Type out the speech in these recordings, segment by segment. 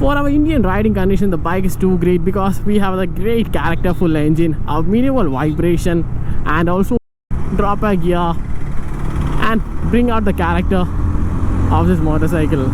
For our Indian riding condition, the bike is too great because we have a great characterful engine, a minimal vibration, and also drop a gear and bring out the character of this motorcycle.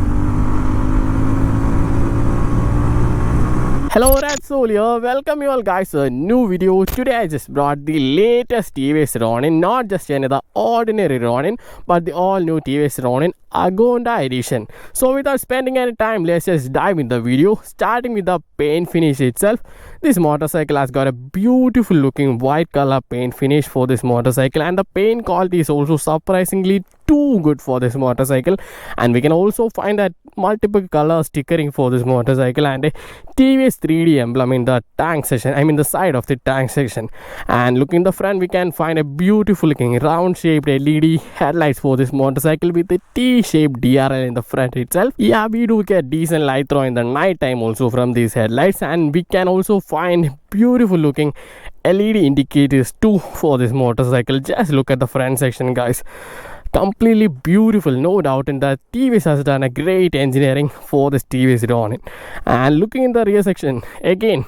Hello, REVSOUL here. Welcome you all guys to a new video. Today I just brought the latest Tvs Ronin, not just another ordinary Ronin, but the all new Tvs Ronin Agonda edition. So without spending any time, let's just dive in the video, starting with the paint finish itself. This motorcycle has got a beautiful looking white color paint finish for this motorcycle, and the paint quality is also surprisingly too good for this motorcycle. And we can also find that multiple color stickering for this motorcycle and a TVS 3D emblem in the tank section, the side of the tank section. And looking in the front, we can find a beautiful looking round shaped LED headlights for this motorcycle with a T-shaped DRL in the front itself. Yeah, we do get decent light throw in the night time also from these headlights, and we can also find beautiful looking LED indicators too for this motorcycle. Just look at the front section, guys. Completely beautiful, no doubt in that. TVS has done a great engineering for this TVS Ronin. And looking in the rear section, again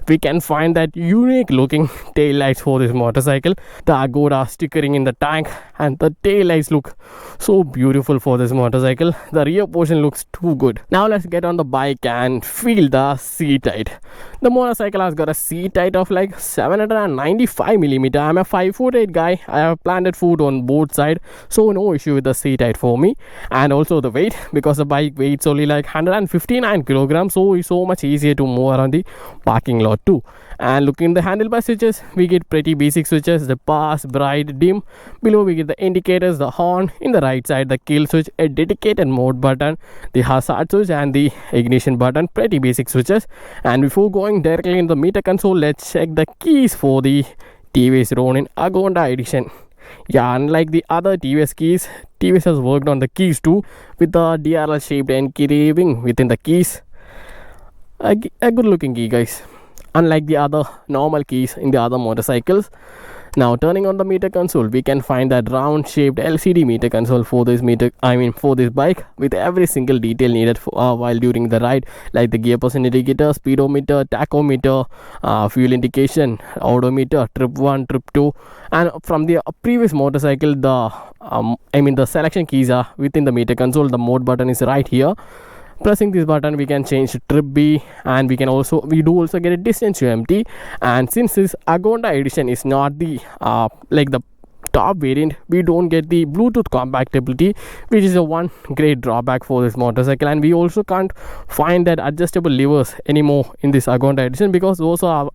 we can find that unique looking tail lights for this motorcycle. The Agoda stickering in the tank, and the tail lights look so beautiful for this motorcycle. The rear portion looks too good. Now let's get on the bike and feel the seat height. The motorcycle has got a seat height of like 795mm. I'm a 5'8" guy. I have planted foot on both sides, so no issue with the seat height for me. And also the weight, because the bike weighs only like 159 kilograms, so it's so much easier to move around the parking lot too. And looking in the handlebar switches, we get pretty basic switches: the pass, bright, dim. Below we get the indicators, the horn. In the right side, the kill switch, a dedicated mode button, the hazard switch, and the ignition button. Pretty basic switches. And before going directly in the meter console, let's check the keys for the TVS Ronin Agonda edition. Yeah, unlike the other TVS keys, TVS has worked on the keys too, with the DRL shaped engraving within the keys. A good looking key, guys, unlike the other normal keys in the other motorcycles. Now turning on the meter console, we can find that round shaped LCD meter console for this for this bike, with every single detail needed for, while during the ride, like the gear percent indicator, speedometer, tachometer, fuel indication, odometer, trip 1, trip 2. And from the previous motorcycle, the selection keys are within the meter console. The mode button is right here. Pressing this button, we can change to trip B, and we do also get a distance to empty. And since this Agonda edition is not the the top variant, we don't get the Bluetooth compatibility, which is a one great drawback for this motorcycle. And we also can't find that adjustable levers anymore in this Agonda edition, because those are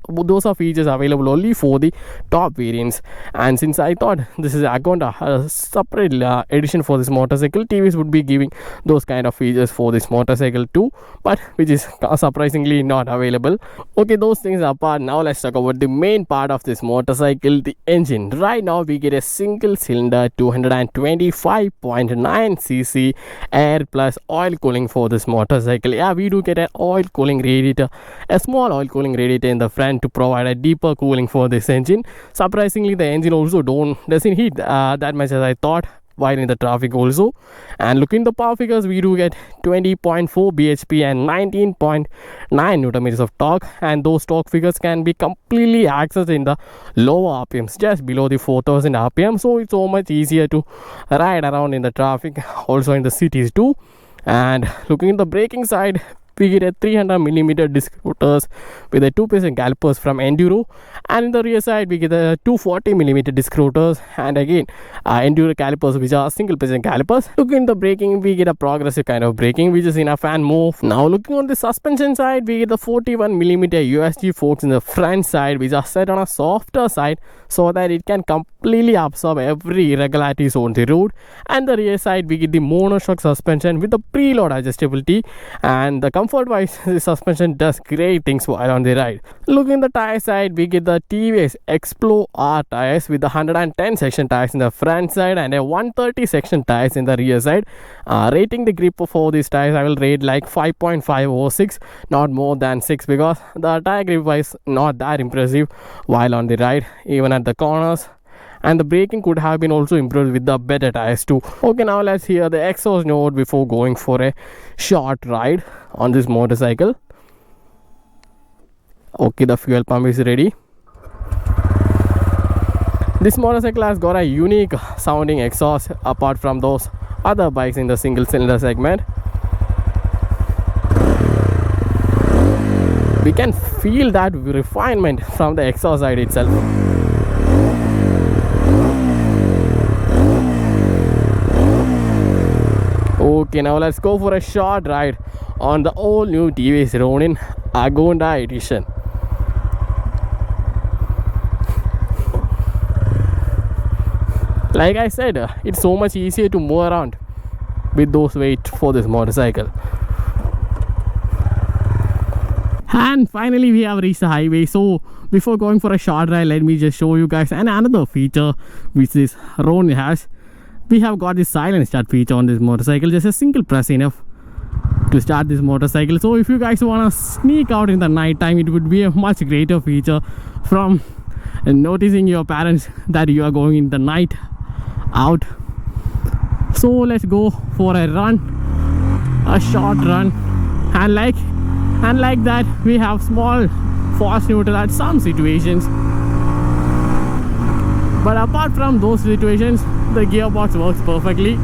features available only for the top variants. And since I thought this is Agonda, a separate edition for this motorcycle, TVS would be giving those kind of features for this motorcycle too, but which is surprisingly not available. Okay, those things apart, now let's talk about the main part of this motorcycle, the engine. Right now we get a single cylinder 225.9cc air plus oil cooling for this motorcycle. Yeah, we do get an oil cooling radiator, a small oil cooling radiator in the front to provide a deeper cooling for this engine. Surprisingly, the engine also doesn't heat that much as I thought while in the traffic also. And looking at the power figures, we do get 20.4 bhp and 19.9 Nm of torque, and those torque figures can be completely accessed in the lower RPMs, just below the 4000 RPM, so it's so much easier to ride around in the traffic, also in the cities too. And looking at the braking side, we get a 300mm disc rotors with a 2-piston calipers from Enduro, and in the rear side we get a 240mm disc rotors, and again Enduro calipers, which are single piston calipers. Looking at the braking, we get a progressive kind of braking, which is enough and more. Now looking on the suspension side, we get the 41mm USG forks in the front side, which are set on a softer side so that it can completely absorb every irregularities on the road. And the rear side, we get the monoshock suspension with the preload adjustability, and the comfort wise, the suspension does great things while on the ride. Looking at the tire side, we get the TVS Explore R tires with the 110 section tires in the front side and a 130 section tires in the rear side. Rating the grip for these tires, I will rate like 5.5 or 6, not more than 6, because the tire grip wise not that impressive while on the ride, even at the corners. and the braking could have been also improved with the better tires too. Okay, now let's hear the exhaust note before going for a short ride on this motorcycle. Okay, the fuel pump is ready. This motorcycle has got a unique sounding exhaust apart from those other bikes in the single cylinder segment. We can feel that refinement from the exhaust side itself. Okay, now let's go for a short ride on the all new Tvs Ronin Agonda edition. Like I said, it's so much easier to move around with those weight for this motorcycle. And finally we have reached the highway. So before going for a short ride, let me just show you guys another feature which this Ronin has. We have got this silent start feature on this motorcycle. Just a single press enough to start this motorcycle. So if you guys want to sneak out in the night time, it would be a much greater feature from noticing your parents that you are going in the night out. So let's go for a run, a short run, and like that we have small force neutral at some situations, but apart from those situations the gearbox works perfectly.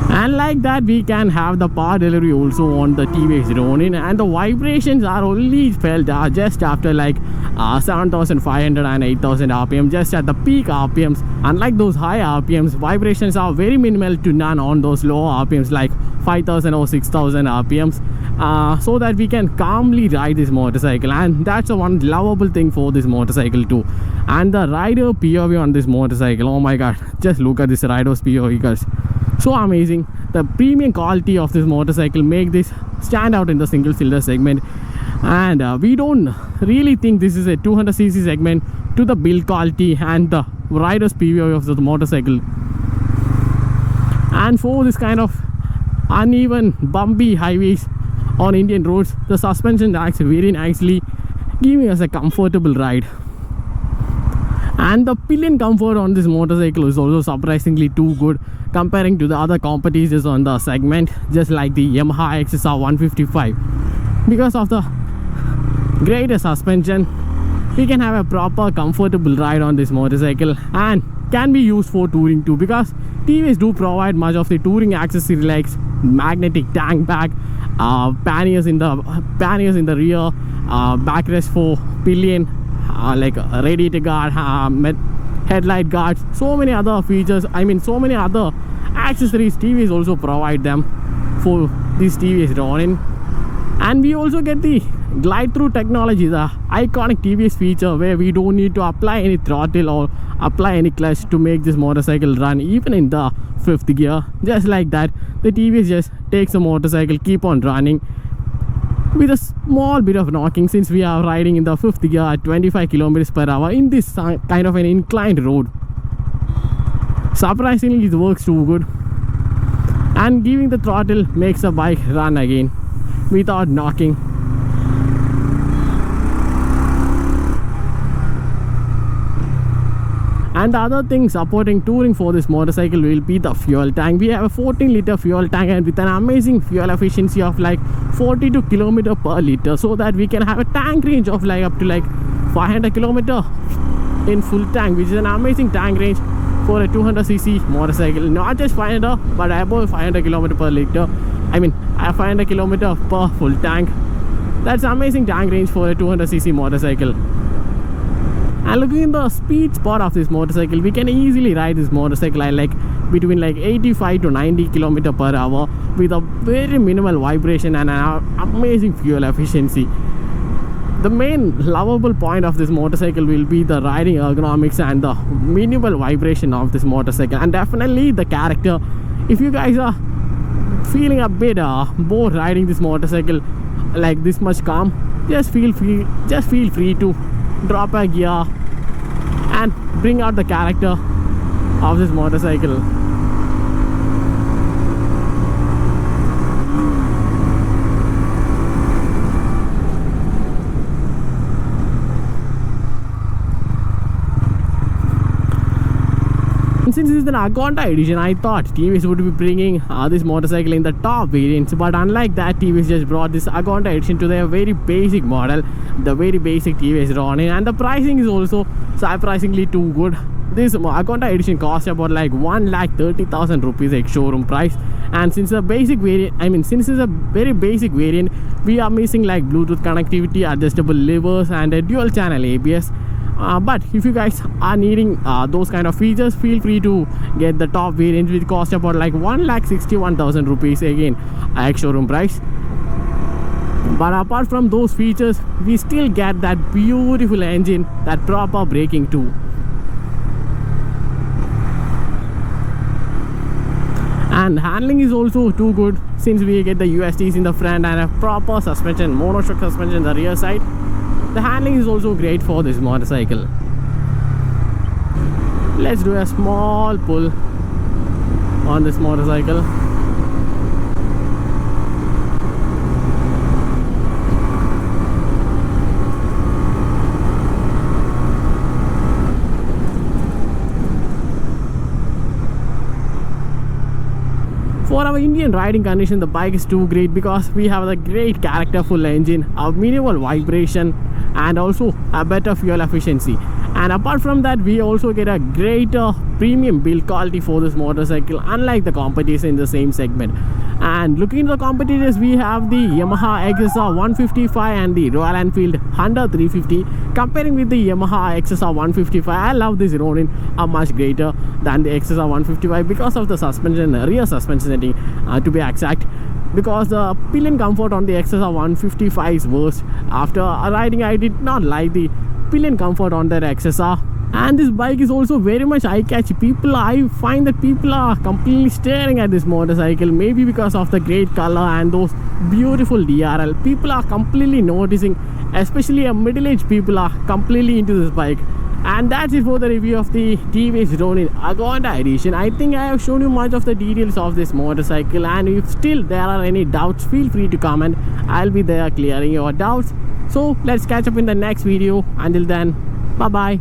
And like that we can have the power delivery also on the Tvs Ronin, and the vibrations are only felt just after like 7,500 and 8,000 RPM, just at the peak RPMs. Unlike those high RPMs, vibrations are very minimal to none on those low RPMs like 5,000 or 6,000 RPMs, so that we can calmly ride this motorcycle. And that's the one lovable thing for this motorcycle too. And the rider POV on this motorcycle, oh my god, just look at this rider's POV guys. So amazing. The premium quality of this motorcycle make this stand out in the single cylinder segment, and we don't really think this is a 200cc segment to the build quality and the rider's POV of the motorcycle. And for this kind of uneven bumpy highways on Indian roads, the suspension acts very nicely, giving us a comfortable ride. And the pillion comfort on this motorcycle is also surprisingly too good comparing to the other competitors on the segment, just like the Yamaha XSR 155. Because of the greater suspension, we can have a proper comfortable ride on this motorcycle, and can be used for touring too, because TVs do provide much of the touring accessory like magnetic tank bag, panniers in the rear, backrest for pillion, like radiator guard, headlight guards, so many other features, so many other accessories TVs also provide them for this Tvs Ronin. And we also get the glide through technology, the iconic TVs feature where we don't need to apply any throttle or apply any clutch to make this motorcycle run even in the 5th gear. Just like that, the TVs just takes the motorcycle, keep on running with a small bit of knocking, since we are riding in the 5th gear at 25 kilometers per hour in this kind of an inclined road. Surprisingly, it works too good, and giving the throttle makes the bike run again without knocking. And the other thing supporting touring for this motorcycle will be the fuel tank. We have a 14-liter fuel tank, and with an amazing fuel efficiency of like 42 km per liter, so that we can have a tank range of like up to like 500 km in full tank, which is an amazing tank range for a 200cc motorcycle. Not just 500, but above 500 km per liter. 500 km per full tank. That's amazing tank range for a 200cc motorcycle. And looking in the speed spot of this motorcycle, we can easily ride this motorcycle at like between like 85 to 90 km per hour with a very minimal vibration and an amazing fuel efficiency. The main lovable point of this motorcycle will be the riding ergonomics and the minimal vibration of this motorcycle, and definitely the character. If you guys are feeling a bit bored riding this motorcycle like this much calm, just feel free to drop a gear and bring out the character of this motorcycle. since it's an Agonda edition, I thought TVS would be bringing this motorcycle in the top variants, but unlike that, TVS just brought this Agonda edition to their very basic model, the very basic TVS Ronin, and the pricing is also surprisingly too good. This Agonda edition costs about like 1,30,000 rupees ex showroom price, and since the basic variant, since it's a very basic variant, we are missing like Bluetooth connectivity, adjustable levers, and a dual channel ABS. But if you guys are needing those kind of features, feel free to get the top variant, which cost about like 1,61,000 rupees, again ex showroom price. But apart from those features, we still get that beautiful engine, that proper braking too. And handling is also too good, since we get the USDs in the front and a proper suspension, monoshock suspension in the rear side. The handling is also great for this motorcycle. Let's do a small pull on this motorcycle. For our Indian riding condition, the bike is too great because we have a great characterful engine, a minimal vibration, and also a better fuel efficiency. And apart from that, we also get a greater premium build quality for this motorcycle, unlike the competition in the same segment. And looking at the competitors, we have the Yamaha XSR 155 and the Royal Enfield Honda 350. Comparing with the Yamaha XSR 155, I love this Ronin much greater than the XSR 155 because of the suspension, rear suspension setting to be exact. Because the pillion comfort on the XSR 155 is worse. After riding, I did not like the pillion comfort on that XSR. And this bike is also very much eye-catchy. I find that people are completely staring at this motorcycle, maybe because of the great color and those beautiful DRL. People are completely noticing, especially middle-aged people are completely into this bike. And that's it for the review of the Tvs Ronin Agonda edition. I think I have shown you much of the details of this motorcycle, and if still there are any doubts, feel free to comment. I'll be there clearing your doubts. So let's catch up in the next video. Until then, bye bye.